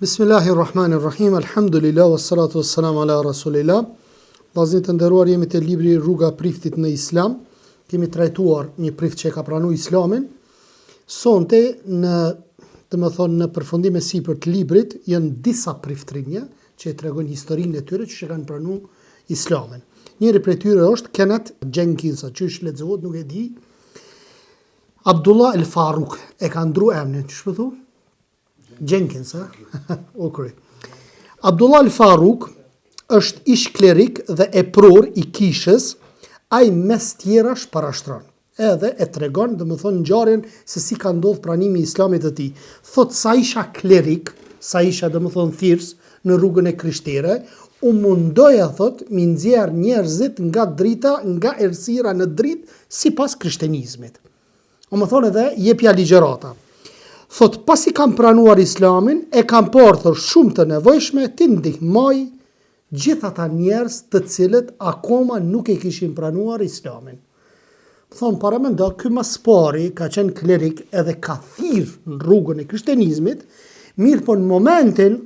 Bismillahirrahmanirrahim, alhamdulillah, wassalatu wassalamu ala rasulillah. Vllazërit të nderuar, jemi te libri Rruga e Priftit në Islam. Kemi trajtuar një prift që ka pranuar Islamin. Sonte në përfundim e sipër të librit janë disa priftrinje që tregojnë historinë e tyre që kanë pranuar Islamin. Njëri prej tyre është Kenneth Jenkins, që është lexuar, nuk e di. Abdullah El Farouk e ka ndruar emrin, ç'po thu? Jenkins, okay. Abdullah El Farouk është ish klerik dhe e pror i kishës, ai mes tjerash parashtron. Edhe e tregon, domethënë ngjarjen se si ka ndodhur pranimi i Islamit të tij. Thot sa isha klerik, sa isha domethënë thirrs në rrugën e krishtere, u mundoja thot mi nxjerr njerëzit nga drita, nga errësira në dritë sipas krishtenizmit. Domethënë edhe jepja ligjërata. Thot, pasi kam pranuar Islamin, e kam porthur shumë të nevojshme të ndihmoj gjithë ata njerëz të cilët akoma nuk e kishin pranuar Islamin. Thonë, para mendo, ky mas pari ka qenë klerik edhe ka thirrë në rrugën e krishtenizmit, mirë po në momentin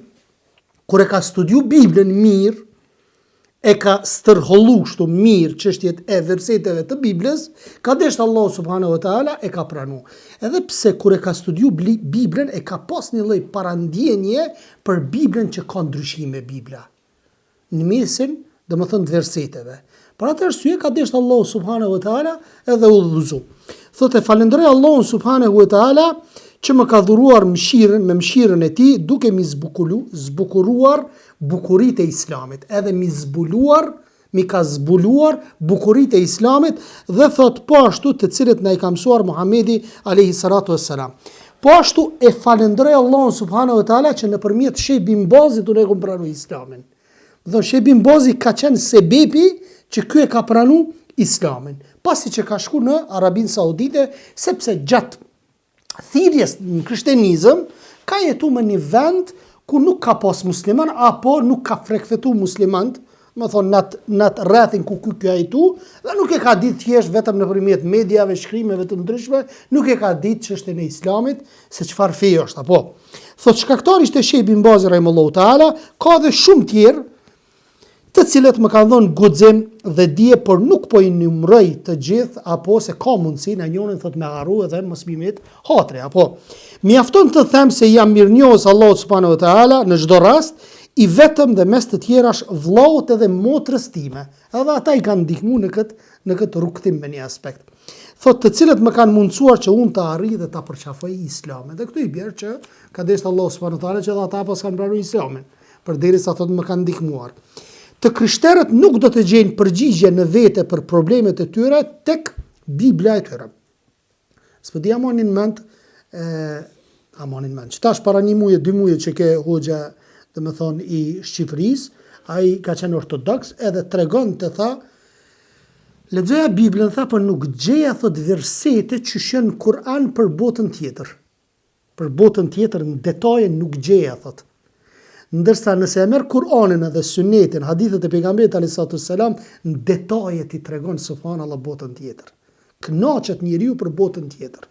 kur e ka studiu Biblën mirë, e ka stërhollu kështu mirë çështjet e verseteve të Biblës, ka deshtë Allahu subhanahu wa taala e ka pranuar. Edhe pse kur e ka studiu Biblën e ka pas një lloj parandjenje për Biblën që ka ndryshime Bibla. Në mesin, domethënë të verseteve. Për atë arsye ka deshtë Allahu subhanahu wa taala edhe udhëzu. Thotë falenderoj Allahun subhanahu wa taala që më ka dhuruar mëshirën me mëshirën e tij, duke mi zbukuruar bukuritë e Islamit, edhe mi ka zbuluar bukuritë e Islamit, dhe thot po ashtu të cilët na i ka mësuar Muhamedi alayhi salatu wassalam. Po ashtu e falenderoj Allahun subhanahu wa taala që nëpërmjet Sheh bin Bazit unë e kam pranuar Islamin. Dhe Sheh bin Bazi ka qenë sebebi që ky e ka pranuar Islamin, pasi që ka shku në Arabinë Saudite, sepse gjatë thirrjes në krishtenizëm ka jetu me një vend ku nuk ka pas musliman, apo nuk ka frekventu muslimant, më thonë në atë rrethin ku ky ka jetu, dhe nuk e ka ditë thjesht vetëm nëpërmjet mediave, shkrimeve të ndryshme, nuk e ka ditë çështjen e Islamit se çfarë fe është apo. Thot shkaktari ishte Sheh bin Bazi rahimahullahu taala, ka dhe shumë tjerë të cilët më kanë dhënë guxim dhe dije, por nuk po i numëroj të gjithë, apo se ka mundësi në njërin thot me harru edhe mos mimit hatre, apo. Mjafton të them se jam mirënjohës Allahut subhanahu wa taala në çdo rast, i vetëm dhe mes të tjerash vllaut edhe motrës time. Edhe ata i kanë ndihmuar në këtë rrugtim me një aspekt. Thot të cilët më kanë mundësuar që unë të arrij dhe ta përqafoj Islamin. Dhe këtu i bjerë që ka deshtë Allahu subhanahu wa taala që edhe ata pas kanë pranuar Islamin, përderisa thot më kanë ndihmuar. Të krishterët nuk do të gjejnë përgjigje në vete për problemet e tyre tek Bibla e tyre. S'po di amonin mend, që tash para 1 muaji, 2 muaje që ke hoxha, domethënë i Shqipërisë, ai ka qenë ortodoks, edhe tregon të tha, lexoja Biblën, tha, por nuk gjeja thot versete që janë në Kur'an për botën tjetër. Për botën tjetër në detaje nuk gjeja thot. Ndërsa nëse e merr Kur'anin edhe Sunetin, hadithet e pejgamberit alayhis salatu wassalam, në detaje ti tregon subhanallahu botën tjetër. Kënaqet njeriu për botën tjetër.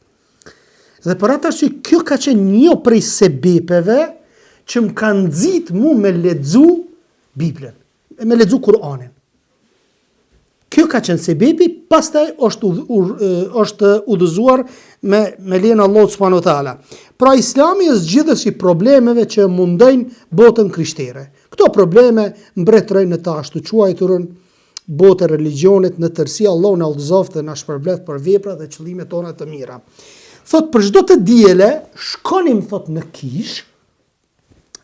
Dhe për atë arsye kjo ka qenë një prej sebepeve që më ka nxit mu me lexu Biblën, me lexu Kur'anin. Kjo ka qenë sebebi, pastaj është udhëzuar me lejen e Allahut subhanahu wa taala. Pra Islami është zgjidhësi problemeve që mundojnë botën krishtere. Këto probleme mbretërojnë në të ashtu quajturën botë e religionit në tërësi. Allahu na udhëzoft dhe na shpërblet për veprat dhe qëllimet tona të mira. Thot për çdo të diele shkonim thot në kish.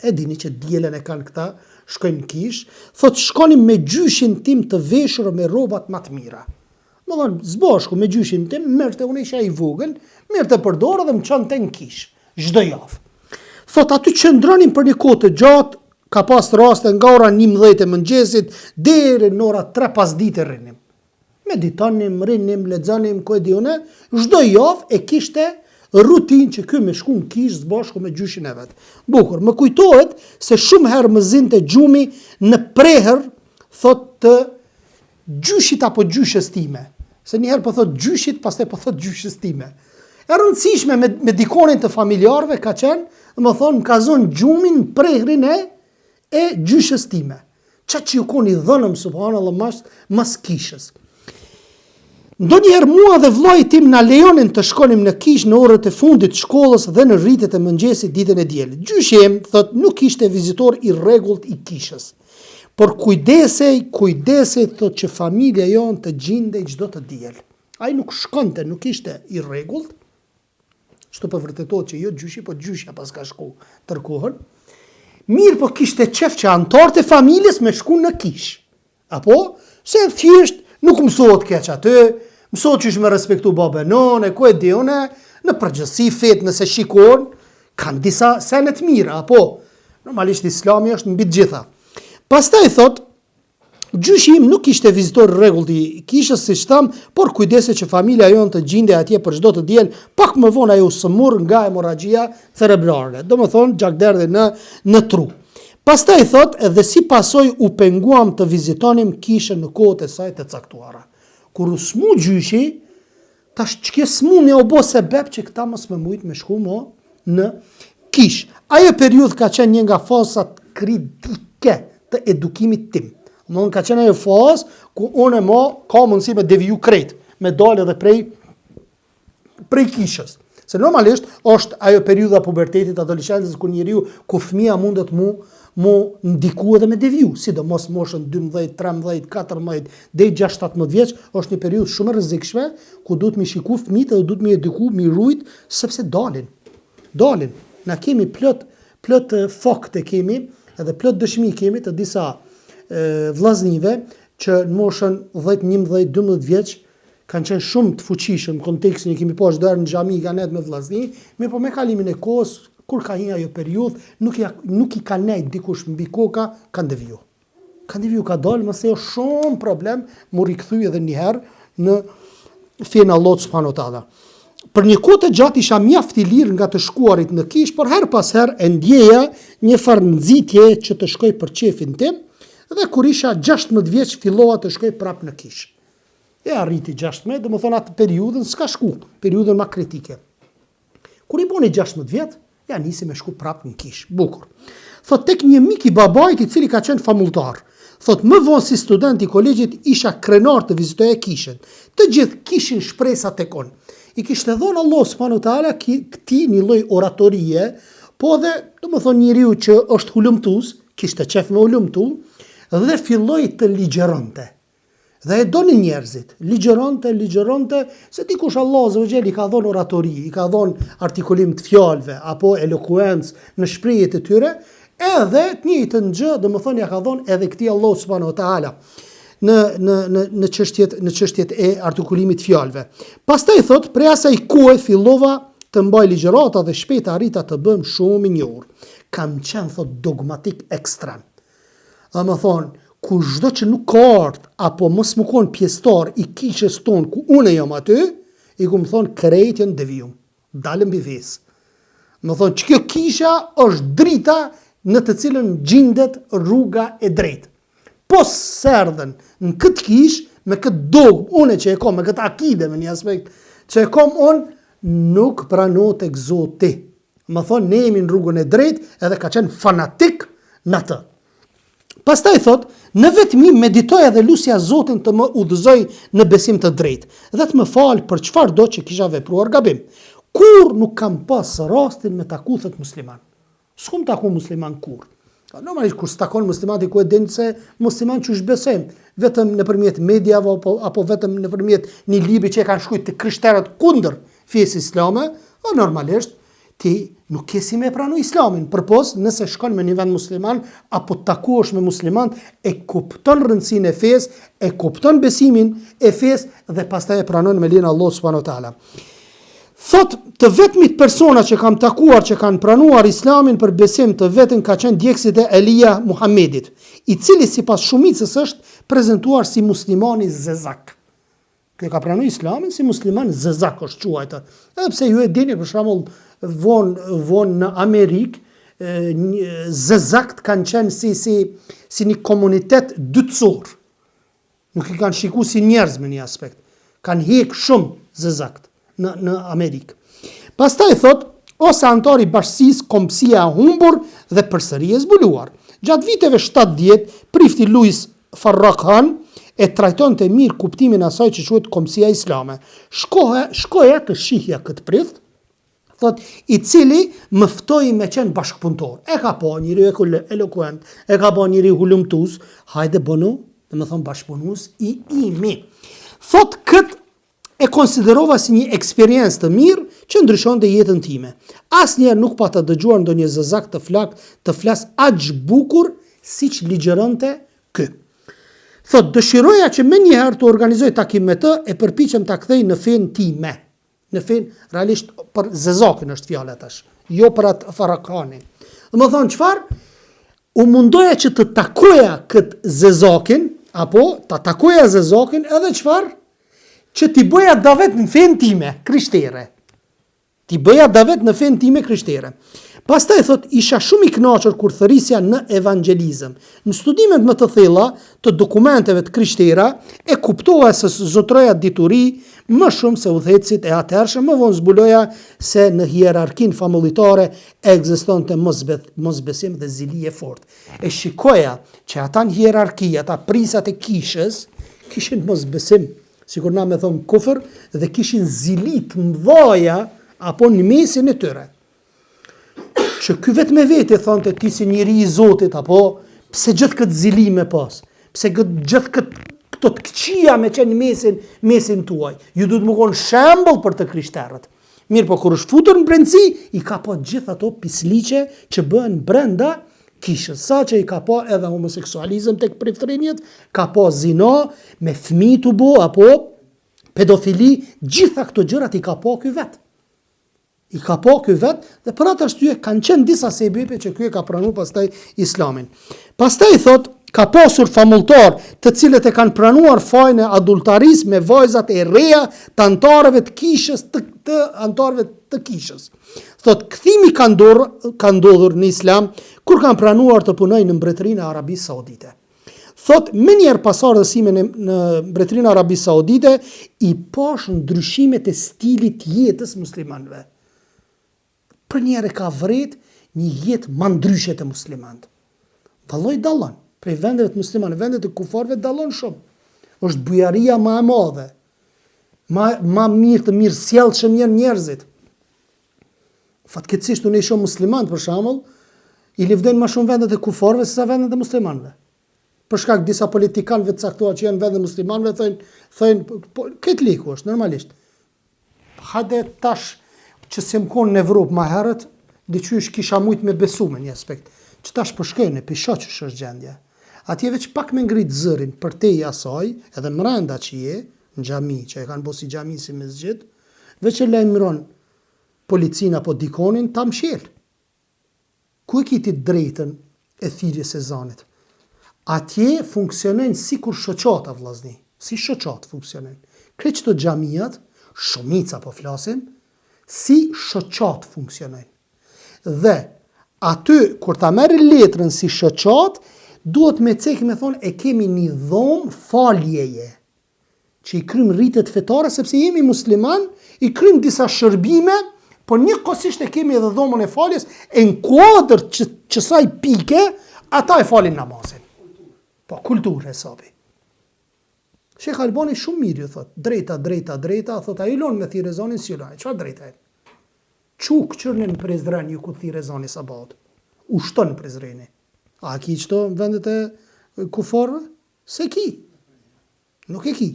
E dini që dielen e kanë këta, shkojnë në kish. Thot shkonim me gjyshin tim të veshur me rrobat më të mira. Më thonë, zbashku me gjyshin tim, merrte unë isha i vogël, merrte për dorë dhe më çonte në kish çdo javë. Thot aty qëndronim për një kohë të gjatë, ka pas raste nga ora 11 e mëngjesit deri në ora 3 pasdite rrinim. Meditonim, rrinim, lexonim, ku e di unë, çdo javë e kishte rutinë që ky me shku në kish zbashku me gjyshin e vet. Bukur, më kujtohet se shumë herë më zinte gjumi në prehër, thot të gjyshit apo gjyshes time. Se një herë po thot gjyshit, pastaj po thot gjyshes time. E rëndësishme me dikonin të familjarëve ka qenë, dhe më thonë, më ka zonë gjumin prehrin e gjyshës time. Qa që ju koni dhënëm, subhanallah, mas kishës. Ndonjëherë mua dhe vllai tim na lejonin të shkonim në kishë në orët e fundit të shkollës dhe në rritet e mëngjesit ditën e diel. Gjyshi im thot nuk ishte vizitor i rregullt i kishës. Por kujdesej thot që familja jon të gjindej çdo të diel. Ai nuk shkonte, nuk ishte i rregullt. Çto po vërtetohet që jo gjyshi, po gjyshja pas ka shku tërkohën. Mirë, po kishte qef që antarët e familjes me shku në kishë. Apo se thjesht nuk mësohet keq aty, mësohet që me respektu babën none, ku e dione, në përgjithësi fet nëse shikon, kanë disa sene të mira, apo normalisht Islami është mbi të gjitha. Pastaj thot, gjyshi im nuk ishte vizitor rregullt i kishës siç tham, por kujdese që familja jon të gjindej atje për çdo të diel, pak më vonë ajo sëmur nga hemoragjia cerebrale. Domethënë gjakderdhi në tru. Pastaj thot, edhe si pasoj u penguam të vizitonim kishën në kohët e saj të caktuara. Kur u smu gjyshi, tash ç'ke smuni o bo sebeb që këta mos më mujt me shku mo në kishë. Ajo periudhë ka qenë një nga fazat kritike të edukimit tim. Më ka qenë ajo fazë ku unë ka mundësi me deviju krejt, me dalë edhe prej kishës. Se normalisht është ajo periudha pubertetit, adoleshencës, ku njeriu, ku fëmia mundet mu ndiku edhe me deviju, sidomos moshën 12, 13, 14, deri 6-17 vjeç, është një periudhë shumë e rrezikshme ku duhet mi shiku fëmijët dhe duhet mi eduku, mi rujt, sepse dalin. Na kemi plot fakte kemi, edhe plot dëshmi kemi të disa vllaznive që në moshën 10, 11, 12 vjeç kanë qenë shumë të fuqishëm në kontekstin e kemi pas derë në xhami kanë me vllazni, mirë po me kalimin e kohës, kur ka hyrë ajo periudhë, nuk i ka nejt dikush mbi koka, kanë deviju. Ka dalë, mëse jo shumë problem, mu rikthy edhe një herë në fen Allah subhanahu wa taala. Për një kohë të gjatë isha mjaft i lirë nga të shkuarit në kishë, por her pas herë e ndjeja një farë nxitje që të shkoj për qefin tim, dhe kur isha 16 vjeç fillova të shkoj prap në kishë. E arriti 16, dhe më thonë atë periudhën s'ka shku, periudhën ma kritike. Kur i boni 16 vjet, ja nisi me shku prap në kishë, bukur. Thot tek një mik i babait i cili ka qenë famultar. Thot më vonë si student i kolegjit isha krenar të vizitoja kishën. Të gjithë kishin shpresa tek on. I kishte dhënë Allah subhanahu wa taala këtij një lloj oratorie, po dhe domethënë njeriu që është hulumtues, kishte qef me hulumtu dhe filloi të ligjeronte. Dhe e doni njerëzit, ligjeronte, se dikush Allah azza wa jall i ka dhënë oratori, i ka dhënë artikulim të fjalëve apo elokuencë në shprehjet e tyre, edhe të njëjtën gjë, domethënë ja ka dhënë edhe këtij Allah subhanahu wa taala në çështjet e artikulimit të fjalëve. Pastaj thot, prej asaj kohe fillova të mbaj ligjërata dhe shpejt arrita të bëm shumë i njohur. Kam qenë thot dogmatik ekstrem. Domethënë ku çdo që nuk ka ardhur apo mos më kon pjesëtar i kishës tonë ku unë jam aty, i ku më thon krejt janë devijum. Dalëm mbi ves. Më thon që kjo kisha është drita në të cilën gjendet rruga e drejtë. Po serdhen në këtë kishë me këtë dogmë, unë që e kam me këtë akide me një aspekt që e kam unë, nuk pranohet tek Zoti. Më thon ne jemi në rrugën e drejtë edhe ka qenë fanatik në atë. Pastaj thot, në vetmi meditoja dhe lusja Zotin të më udhëzoj në besim të drejtë dhe të më falë për çfarë do që kisha vepruar gabim. Kur nuk kam pas rastin me taku thot musliman. S'kum taku musliman kur. Normalisht kur s'takon muslimani ku e din se musliman që shbesojmë, vetëm nëpërmjet mediave apo vetëm nëpërmjet një libri që e kanë shkruar të krishterët kundër fesë islame, normalisht ti nuk ke si me pranu islamin, përpos nëse shkon me një vend musliman, apo takohesh me musliman, e kupton rëndësinë e fesë, e kupton besimin e fesë dhe pastaj e pranon me lejen e Allah subhanahu wa taala. Thot, të vetmit persona që kam takuar që kanë pranuar islamin për besim të vetën ka qenë djegësit e Elia Muhammedit, i cili sipas shumicës është prezantuar si muslimani zezak. Kë ka pranuar islamin si musliman zezak është quajtur. Edhe pse ju e dini për shembull vonë në Amerikë, zezakt kanë qenë si një komunitet dytësor. Nuk i kanë shikuar si njerëz me një aspekt. Kanë hek shumë zezakt në Amerikë. Pastaj thot, ose antar i bashkësisë Kombësia e humbur dhe përsëri e zbuluar. Gjatë viteve 70, prifti Luis Farrakhan e trajtonte mirë kuptimin e asaj që quhet Kombësia Islame. Shkoja të shihja këtë prift, thot, i cili më ftoi me qenë bashkëpunëtor. E ka pa njëri eloquent, e ka pa njëri hulumtus, hajde bënu, dhe më thonë bashkëpunues i imi. Thot, këtë e konsiderova si një eksperiencë të mirë që ndryshonte jetën time. Asnjëherë nuk pa të dëgjuar ndonjë zëzak të flas aq bukur siç ligjëronte ky. Thot, dëshiroja që më njëherë të organizoj takim me të e përpiqem ta kthej në fen time. Në fen, realisht për Zezakin është fjala tash, jo për atë Farrakhanin. Dhe më thonë çfarë? U mundoja që të takoja këtë Zezakin, apo ta takoja Zezakin edhe çfarë? Që t'i bëja davet në fen time krishtere. T'i bëja davet në fen time krishtere. Pastaj thot, isha shumë i kënaqur kur thërisja në evangelizëm. Në studimet më të thella të dokumenteve të krishtera e kuptova se zotroja dituri më shumë se udhëhecit e atëhershëm, më vonë zbuloja se në hierarkinë famulitare ekzistonte mosbesim dhe zili e fortë. E shikoja që ata në hierarki, ata prisat e kishës, kishin mosbesim, sikur na me thonë kufër, dhe kishin zili të mëdha apo në mesin e tyre. Që ky vetë me vete thonte ti si njeri i Zotit, apo pse gjithë këtë zili me pas, pse gjithë këto të këqia me qenë mesin tuaj, ju du të më konë shembull për të krishterët. Mirë, po kur është futur në brendësi, i ka pa gjithë ato pisliqe që bëhen brenda kishës, sa që i ka pa edhe homoseksualizëm tek priftrinjet, ka pa zina, me fëmijë të bo, apo pedofili, gjitha këto gjërat i ka pa ky vetë. I ka pa ky vetë, dhe për atë arsye kanë qenë disa sebepe që ky e ka pranuar pastaj Islamin. Pastaj thot, ka pasur famultar të cilët e kanë pranuar fajin e adultarisë me vajzat e reja të antarëve të kishës, të antarëve të kishës. Thot, kthimi ka ndodhur në Islam kur kanë pranuar të punojnë në Mbretërinë e Arabisë Saudite. Thot, më njerë pasardhësime në Mbretërinë e Arabisë Saudite i pash ndryshimet e stilit jetës muslimanëve. Për njerë ka vret një jetë ma ndryshe të muslimanët. Valloj dallon, prej vendeve të muslimanë, vendet të kufarve dallon shumë. Është bujaria ma e madhe, ma mirë të mirë sjellshëm janë njerëzit. Fatkeqësisht unë i shoh muslimanë për shembull, i lëvdojnë ma shumë vendet e kufarve se sa vendet e muslimanëve. Për shkak disa politikanëve të caktuar që janë vendet e muslimanëve thojnë po këtë liku është normalisht. Hajde tash që se më konë në Evropë ma herët, diqysh kisha mujtë me besu me një aspekt, që tash përshkojnë e pishoqësh është gjendja. Atje veç pak me ngritë zërin për te i asaj, edhe mrenda që je, në gjami, që e kanë bosi gjami si me zgjit, veç e lajmëron policin apo dikonin, ta mshel. Ku e kiti drejtën e thirrjes e zanit? Atje funksionen si kur shoqata vllazni, si shoqat funksionen. Kreç të gjamiat, shumica po flasim, si shoqat funksionojnë. Dhe aty, kur ta merr letrën si shoqat, duhet me cek me thonë e kemi një dhomë faljeje, që i krym rritet fetare, sepse jemi musliman, i krym disa shërbime, por njëkohësisht e kemi edhe dhomën e faljes, e në kuadër që saj pike, ata e falin namazin. Po, kulturë hesabi. Shekh Albani shumë mirë ju thot, drejta, thot a i lonë me thirë zonin si lojnë, qëfar drejta e? Quk qërnë në Prizren ju ku thirë zoni sabat, ushton në Prizreni. A ki qëto në vendet e kufarve? Se ki. Nuk e ki.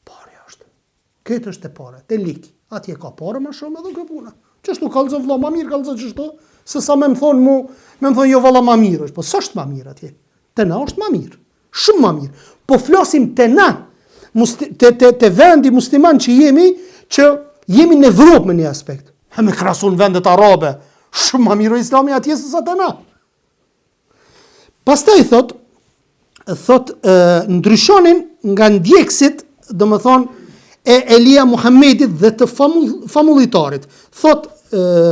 Parja është. Këtë është e pare, te liki. Atje ka pare ma shumë edhe këpuna. Qështu kalzo vla ma mirë, kalzo qështu, se sa me më thonë jo valla ma mirë është, po së është ma mirë atje. Te na është ma mirë. Shumë ma mirë. Po flasim të na, të vendi musliman që jemi në Evropë me një aspekt. Me krasun vendet arabe, shumë ma mirë o Islami atje se sa të na. Pastaj thot ndryshonin nga ndjekësit, dhe më thonë, e Elia Muhammedit dhe të famulitarit. Thot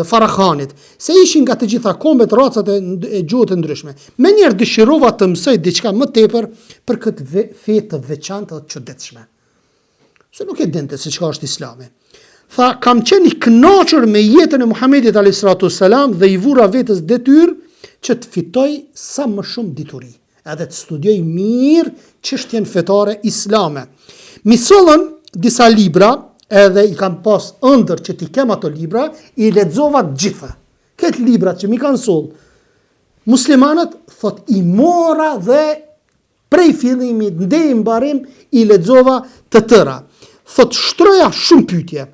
Farrakhanit, se ishin nga të gjitha kombet, racat e gjuhët e ndryshme. Me njerë dëshirova të mësoj diçka më tepër për këtë fe të veçantë dhe të çuditshme. Se nuk e dinte se çka është Islami. Tha, kam qenë i kënaqur me jetën e Muhamedit a.s. dhe i vura vetës detyrë që të fitoj sa më shumë dituri, edhe të studioj mirë çështjen fetare islame. Mi sollën disa libra, edhe i kam pas ëndër që t'i kem ato libra, i lexova të gjitha. Këtë librat që mi kanë soll muslimanët, thot, i mora dhe prej fillimit deri në mbarim i lexova të tëra. Thot, shtroja shumë pyetje.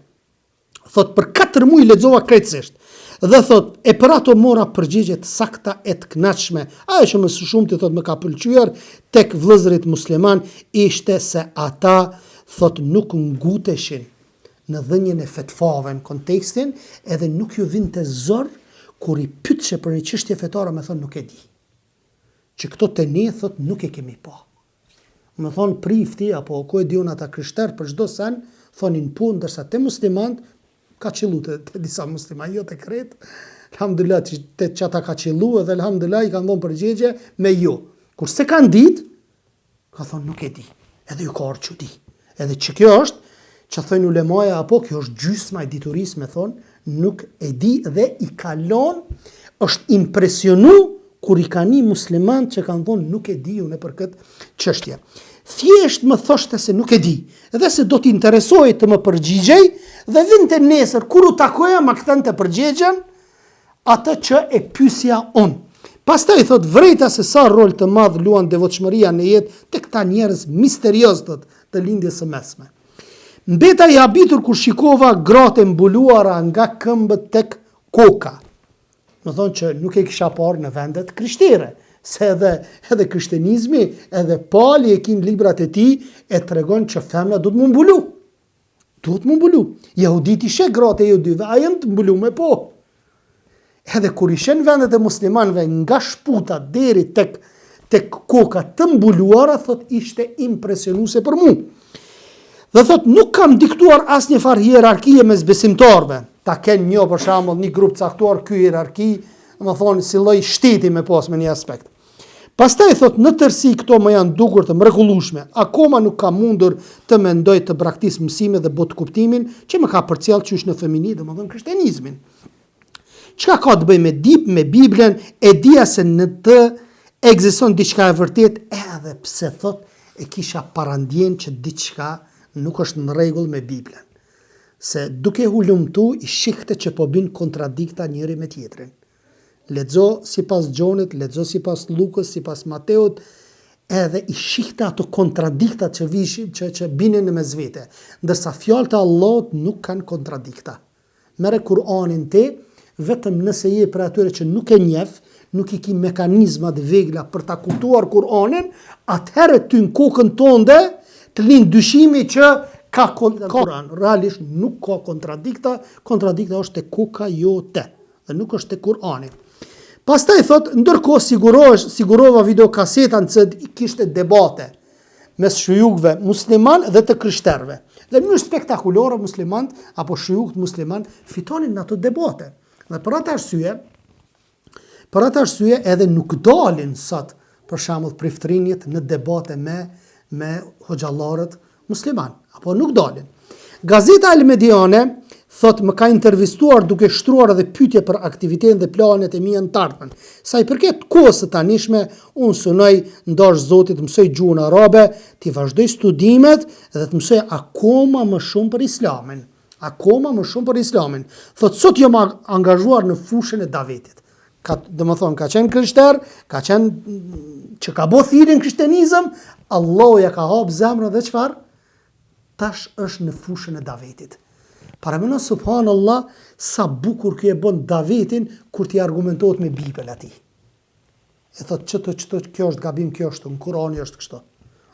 Thot, për 4 muaj lexova krejtësisht. Dhe thot, e për ato mora përgjigje të sakta e të kënaqshme. Ajo që më së shumti thot më ka pëlqyer tek vëllezërit musliman ishte se ata thot nuk nguteshin në dhënien e fetvave në kontekstin, edhe nuk ju vinte zor kur i pyetshe për një çështje fetare me thon nuk e di. Që këto te ne thot nuk e kemi pa. Më thon prifti apo ku e diun ata krishterë për çdo sen thonin po, ndërsa te muslimanët ka qellu te disa musliman, jo te krejt. Alhamdulillah te çata ka qellu edhe alhamdulillah i kanë dhënë përgjigje me jo. Kur se kanë ditë, ka thonë nuk e di. Edhe ju ka ardhur çudi. Edhe që kjo është që thënë ulemaja apo kjo është gjysma e diturisë me thonë nuk e di dhe i kalon, është impresionu kur i kanë një musliman që kanë thonë nuk e di unë për këtë çështje. Thjesht më thoshte se nuk e di, edhe se do t'interesoj të më përgjigjej, dhe vinte nesër, kur u takoja më kthente përgjigjen, atë që e pyesja unë. Pastaj thot vrejta se sa rol të madh luan devotshmëria në jetë të këta njerëz misterios të lindjes së mesme. Mbeta i habitur kur shikova gratë mbuluara nga këmbët tek koka. Më thonë që nuk e kisha parë në vendet krishtere, se edhe krishtenizmi, edhe pali e kin librat e tij e tregon që femna duhet më mbulu. Duhet më mbulu. Jehudit i sheh gratë e judive, a janë të mbulume po. Edhe kur i shen vendet e muslimanëve nga shputa deri tek koka të mbuluara, thot ishte impresionuese për mua. Dhe thot nuk kam diktuar asnjë farë hierarkie mes besimtarëve. Ta kenë një për shembull një grup caktuar ky hierarki, më thonë si lloj shteti me pas me një aspekt. Pastaj thot në tërsi këto më janë dukur të mrekullueshme. Akoma nuk kam mundur të mendoj të braktis mësimin dhe botë kuptimin që më ka përcjell qysh në femini, domethënë krishterizmin. Çka ka të bëjë me Biblën, e dia se në të ekziston diçka e vërtet, edhe pse thot e kisha parandjen që diçka nuk është në rregull me Biblën. Se duke hulumtu i shihte që po bin kontradikta njëri me tjetrin. Lexo sipas Gjonit, lexo sipas Lukës, sipas Mateut, edhe i shihte ato kontradikta që vishin që binin në mesvete. Ndërsa fjalët e Allahut nuk kanë kontradikta. Merre Kur'anin te, vetëm nëse je për atyre që nuk e njeh, nuk i ki mekanizma të vegla për ta kuptuar Kur'anin, atëherë ty në kokën tonde të lind dyshimi që ka Kur'an. Realisht nuk ka kontradikta, kontradikta është te koka jote dhe nuk është te Kur'ani. Pastaj thot, ndërkohë sigurova videokaseta në cëd i kishte debate mes shujukve musliman dhe të krishterëve. Dhe në spektakulore muslimant apo shujukët musliman fitonin në ato debate. Dhe për atë arsye edhe nuk dalin sot për shembull priftrinjet në debate me hoxhallarët musliman, apo nuk dalin. Gazeta Al Mediane thot më ka intervistuar duke shtruar edhe pyetje për aktivitetin dhe planet e mia në të ardhmen. Sa i përket kohës së tanishme, unë synoj ndash Zotit të mësoj gjuhën arabe, të vazhdoj studimet dhe të mësoj akoma më shumë për Islamin. Thot sot jam angazhuar në fushën e davetit. Ka qenë krishter, ka qenë që ka bë thirrjen krishterizëm, Allahu ja ka hap zemrën dhe çfarë? Tash është në fushën e davetit. Paramendo subhanallah sa bukur kjo e bën davetin kur ti argumentohet me Bibel atij. E thot çto kjo është gabim, kjo është në Kur'ani është kështu.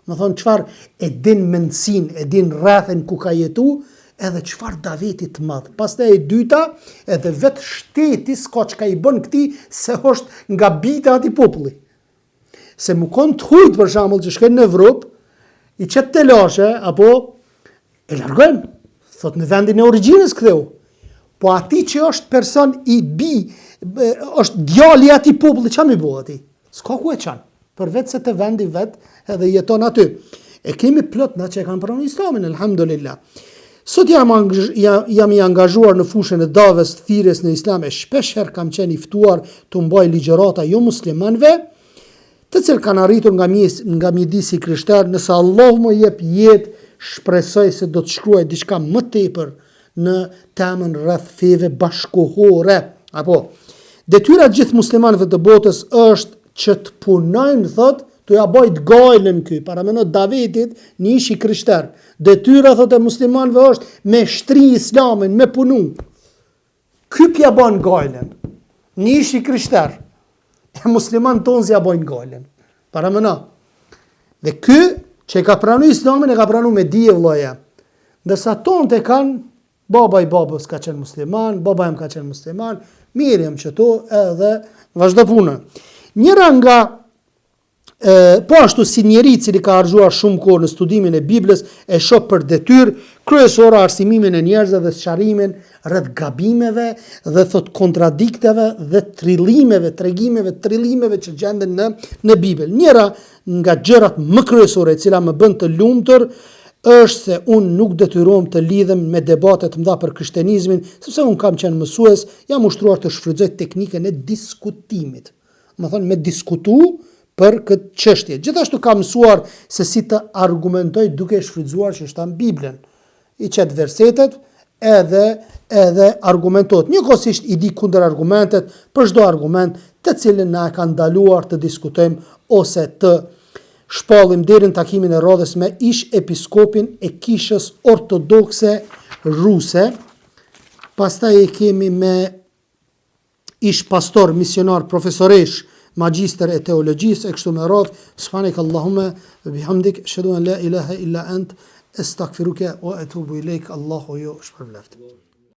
Më thon çfarë e din mendsin, e din rrethen ku ka jetu, edhe çfarë davetit të madh. Pastaj e dyta, edhe vet shteti s'ka çka i bën këtij se është nga bita ati populli. Se më kon të hujt për shembull që shkojnë në Evropë, i çet telashe apo e largojnë. Thot në vendin e origjinës ktheu. Po ati që është person është djali ati populli, çfarë më bëu ati? S'ka ku e çan. Për vetë se të vendi vet edhe jeton aty. E kemi plot na që e kanë pranuar Islamin, alhamdulillah. Sot jam I angazhuar në fushën e davës të thirrjes në islam e shpeshherë kam qenë I ftuar të mbaj ligjërata jo muslimanëve, të cilë kanë arritur nga midisi krishterë. Nëse Allah më jep jetë, shpresoj se do të shkruaj diçka më tepër në temën rreth feve bashkohore. Apo detyra e gjithë muslimanëve të botës është që të punojnë, thot, të ja bajt gajlën ky, para menot Davidit, një ishi krishter. Detyra, thot, e muslimanëve është me shtri islamin, me punu. Ky pja ban gajlën, një ishi krishter. E musliman tonë zja bajnë gajlën. Para menot. Dhe ky, që ka pranu islamin, e ka pranu me dije vllaja. Ndërsa tonë të kanë, baba I babës ka qenë musliman, baba im ka qenë musliman, mirëm që to edhe vazhdo punën. Njëra nga, po ashtu si njeri cili ka argjuar shumë kohë në studimin e Biblës, e shoh për detyrë kryesore arsimimin e njerëzve dhe sqarimin rreth gabimeve dhe thot kontradikteve dhe trillimeve që gjenden në Bibël. Njëra nga gjërat më kryesore e cila më bën të lumtur është se unë nuk detyrohem të lidhem me debatet mëdha për krishterizmin, sepse unë kam qenë mësues, jam ushtruar të shfrytëzoj teknikën e diskutimit. Më thonë me diskutu për këtë çështje. Gjithashtu kam mësuar se si të argumentoj duke shfrytzuar që është në Biblën. I qet versetet edhe argumentot. Njëkohësisht I di kundër argumentet për çdo argument të cilin na e ka ndaluar të diskutojmë ose të shpallim deri në takimin e radhës me ish episkopin e kishës ortodokse ruse. Pastaj e kemi me ish pastor, misionar, profesoresh, magjister e teologjisë e kështu me radhë. Subhanak Allahumma wa bihamdik, ashhadu an la ilaha illa ant, astaghfiruka wa atubu ilaik. Allahu ju shpërbleft.